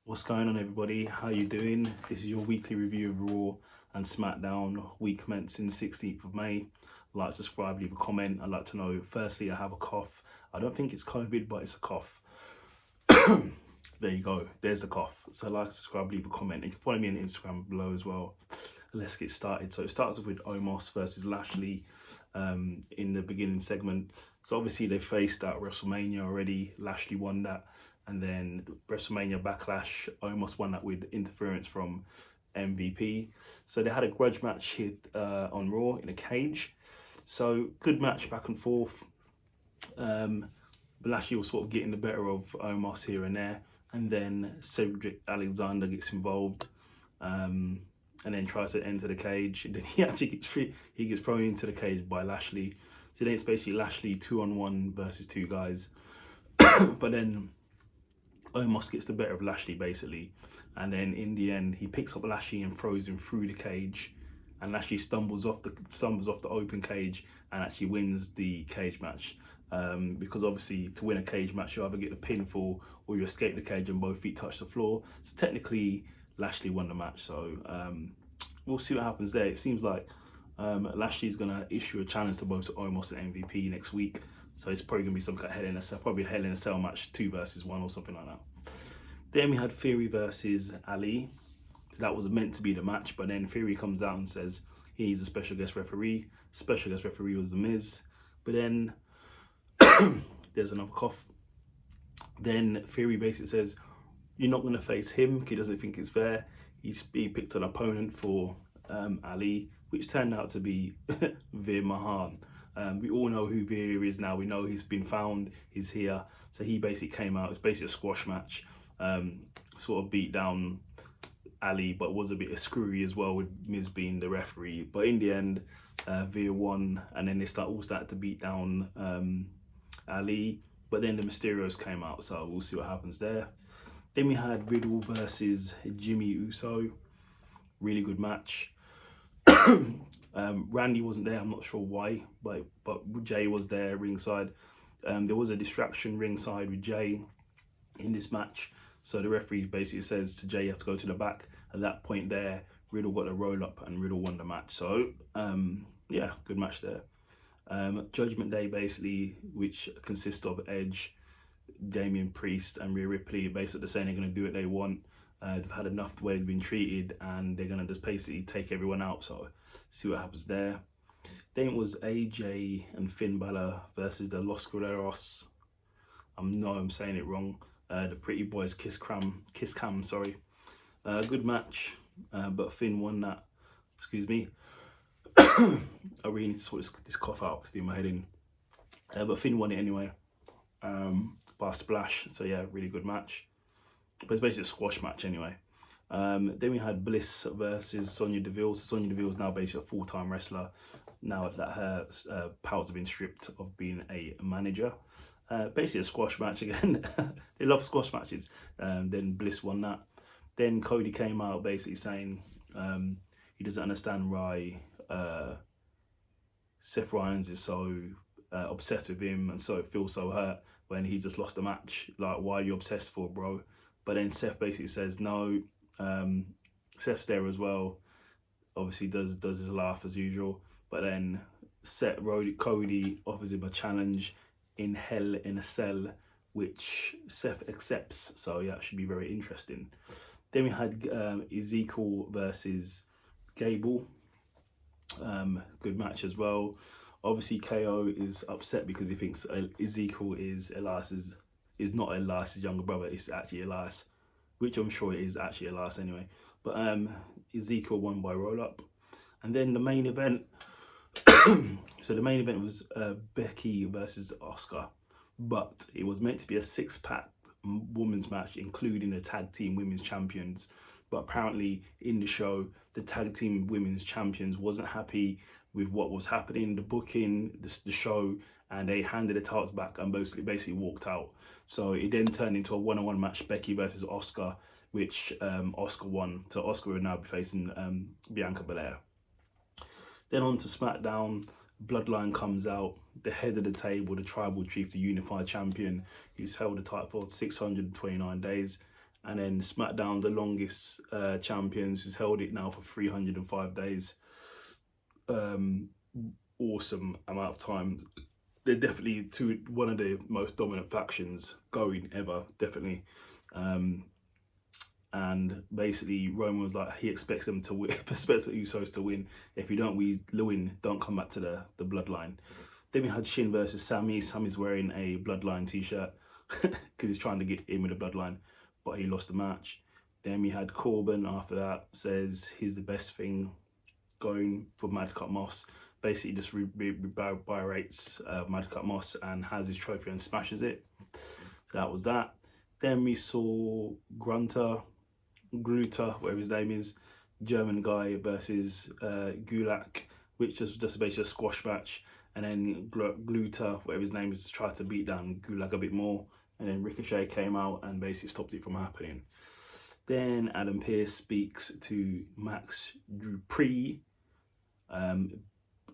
What's going on, everybody? How you doing? This is your weekly review of Raw and Smackdown, week commencing 16th of May. Like, subscribe, leave a comment. I'd like to know, firstly, I have a cough. I don't think it's COVID, but it's a cough. There you go. There's the cough. So like, subscribe, leave a comment. You can follow me on Instagram below as well. Let's get started. So it starts off with Omos versus Lashley in the beginning segment. So obviously they faced at WrestleMania already. Lashley won that. And then WrestleMania Backlash, Omos won that with interference from MVP. So they had a grudge match here on Raw in a cage. So good match back and forth. Lashley was sort of getting the better of Omos here and there. And then Cedric Alexander gets involved and then tries to enter the cage. And then he actually gets thrown into the cage by Lashley. So then it's basically Lashley 2-on-1 versus two guys. But then Omos gets the better of Lashley basically, and then in the end he picks up Lashley and throws him through the cage, and Lashley stumbles off the open cage and actually wins the cage match. Because obviously to win a cage match you either get the pinfall or you escape the cage and both feet touch the floor. So technically Lashley won the match. So we'll see what happens there. It seems like Lashley's gonna issue a challenge to both Omos and MVP next week. So it's probably going to be some kind of Hell in a Cell, probably a Hell in a Cell match, 2 versus 1 or something like that. Then we had Theory versus Ali. That was meant to be the match, but then Theory comes out and says he's a special guest referee. Special guest referee was The Miz. But then there's another cough. Then Theory basically says, you're not going to face him. He doesn't think it's fair. He picked an opponent for Ali, which turned out to be Veer Mahan. We all know who Veer is now. We know he's been found. He's here. So he basically came out. It's basically a squash match. Sort of beat down Ali, but was a bit screwy as well with Miz being the referee. But in the end, Veer won. And then they all started to beat down Ali. But then the Mysterios came out. So we'll see what happens there. Then we had Riddle versus Jimmy Uso. Really good match. Randy wasn't there, I'm not sure why, but Jay was there ringside. There was a distraction ringside with Jay in this match. So the referee basically says to Jay, you have to go to the back. At that point there, Riddle got a roll up and Riddle won the match. So yeah, good match there. Judgment Day basically, which consists of Edge, Damian Priest and Rhea Ripley, basically saying they're going to do what they want. They've had enough the way they've been treated and they're going to just basically take everyone out. So see what happens there. Then it was AJ and Finn Balor versus the Los Guerreros. I'm saying it wrong. The Pretty Boys Kiss Cam, sorry. Good match, but Finn won that. Excuse me. I really need to sort this cough out because it's in my head in. But Finn won it anyway by a splash. So yeah, really good match. But it's basically a squash match anyway. Then we had Bliss versus Sonya Deville. So Sonya Deville is now basically a full-time wrestler now that her powers have been stripped of being a manager. Basically a squash match again. They love squash matches. Then Bliss won that. Then Cody came out basically saying he doesn't understand why Seth Rollins is so obsessed with him and so feels so hurt when he just lost the match. Like, why are you obsessed for, bro? But then Seth basically says no. Seth's there as well. Obviously does his laugh as usual. But then Cody offers him a challenge in Hell in a Cell, which Seth accepts. So yeah, it should be very interesting. Then we had Ezekiel versus Gable. Good match as well. Obviously KO is upset because he thinks Ezekiel is not Elias's younger brother, it's actually Elias, which I'm sure it is actually Elias anyway. But Ezekiel won by roll-up. And then the main event, so the main event was Becky versus Asuka, but it was meant to be a 6-pack women's match, including the tag team women's champions. But apparently in the show, the tag team women's champions wasn't happy with what was happening, the booking, the show, and they handed the titles back and basically walked out. So it then turned into a 1-on-1 match, Becky versus Asuka, which Asuka won. So Asuka will now be facing Bianca Belair. Then on to SmackDown, Bloodline comes out, the head of the table, the tribal chief, the unified champion, who's held the title for 629 days. And then SmackDown, the longest champions, who's held it now for 305 days. Awesome amount of time. They're definitely one of the most dominant factions going ever, definitely. And basically Roman was like, he expects them to win, expects the Usos to win. If you don't win, don't come back to the bloodline. Then we had Shin versus Sami. Sami's wearing a bloodline t-shirt because he's trying to get in with the bloodline, but he lost the match. Then we had Corbin after that, says he's the best thing going for Madcap Moss. Basically just berates Madcap Moss and has his trophy and smashes it. So that was that. Then we saw Gluta, whatever his name is, German guy versus Gulak, which was just basically a squash match. And then Gluta, whatever his name is, tried to beat down Gulak a bit more. And then Ricochet came out and basically stopped it from happening. Then Adam Pearce speaks to Max Dupree.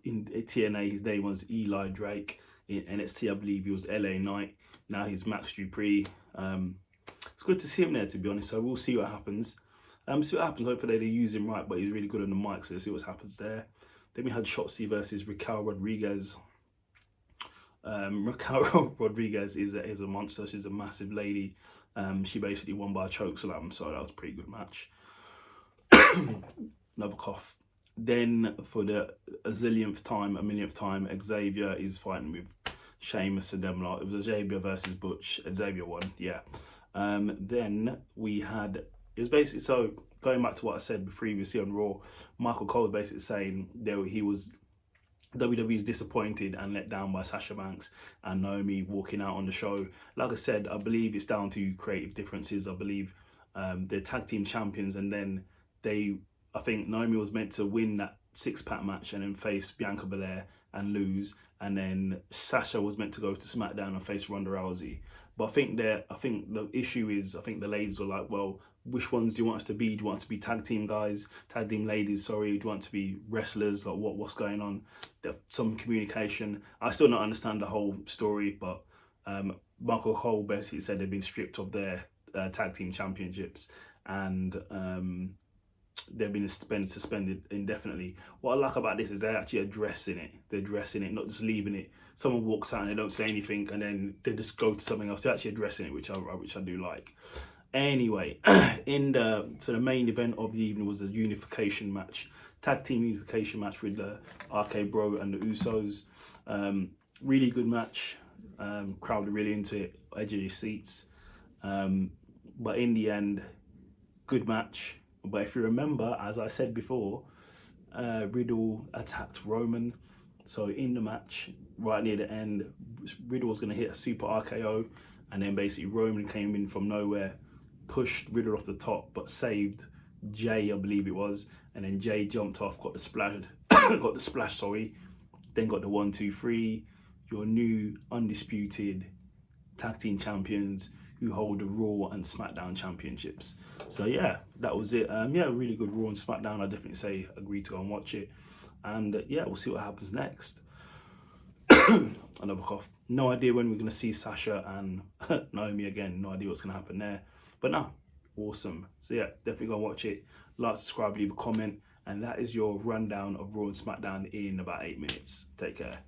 In TNA, his name was Eli Drake. In NXT, I believe he was LA Knight. Now he's Max Dupree. It's good to see him there, to be honest. So we'll see what happens. Hopefully they use him right, but he's really good on the mic, so we'll see what happens there. Then we had Shotzi versus Raquel Rodriguez. Raquel Rodriguez is a monster. She's a massive lady. She basically won by a chokeslam, so that was a pretty good match. Another cough. Then for the millionth time, Xavier is fighting with Sheamus and them lot. It was Xavier versus Butch. Xavier won, yeah. Then we had, it was basically, so going back to what I said previously on Raw, Michael Cole was basically saying that he was, WWE is disappointed and let down by Sasha Banks and Naomi walking out on the show. Like I said, I believe it's down to creative differences. I believe they're tag team champions, and then I think Naomi was meant to win that six-pack match and then face Bianca Belair and lose, and then Sasha was meant to go to SmackDown and face Ronda Rousey. But I think the issue is, I think the ladies were like, well, which ones do you want us to be? Do you want us to be tag team guys, tag team ladies, sorry? Do you want to be wrestlers? Like, what's going on? There's some communication. I still don't understand the whole story, but Michael Cole basically said they've been stripped of their tag team championships, and they've been suspended indefinitely. What I like about this is they're actually addressing it. They're addressing it, not just leaving it. Someone walks out and they don't say anything, and then they just go to something else. They're actually addressing it, which I do like. Anyway, so the main event of the evening was the unification match, tag team unification match with the RK Bro and the Usos. Really good match. Crowd really into it, edge of your seats. But in the end, good match. But if you remember, as I said before, Riddle attacked Roman. So in the match, right near the end, Riddle was going to hit a super RKO, and then basically Roman came in from nowhere, pushed Riddle off the top, but saved Jay, I believe it was, and then Jay jumped off, got the splash, then got the 1, 2, 3, your new undisputed tag team champions who hold the Raw and Smackdown championships. So yeah, that was it. Yeah, really good Raw and Smackdown. I definitely say agree to go and watch it. And yeah, we'll see what happens next. Another cough. No idea when we're going to see Sasha and Naomi again. No idea what's going to happen there. But no, awesome. So yeah, definitely go and watch it. Like, subscribe, leave a comment. And that is your rundown of Raw and Smackdown in about 8 minutes. Take care.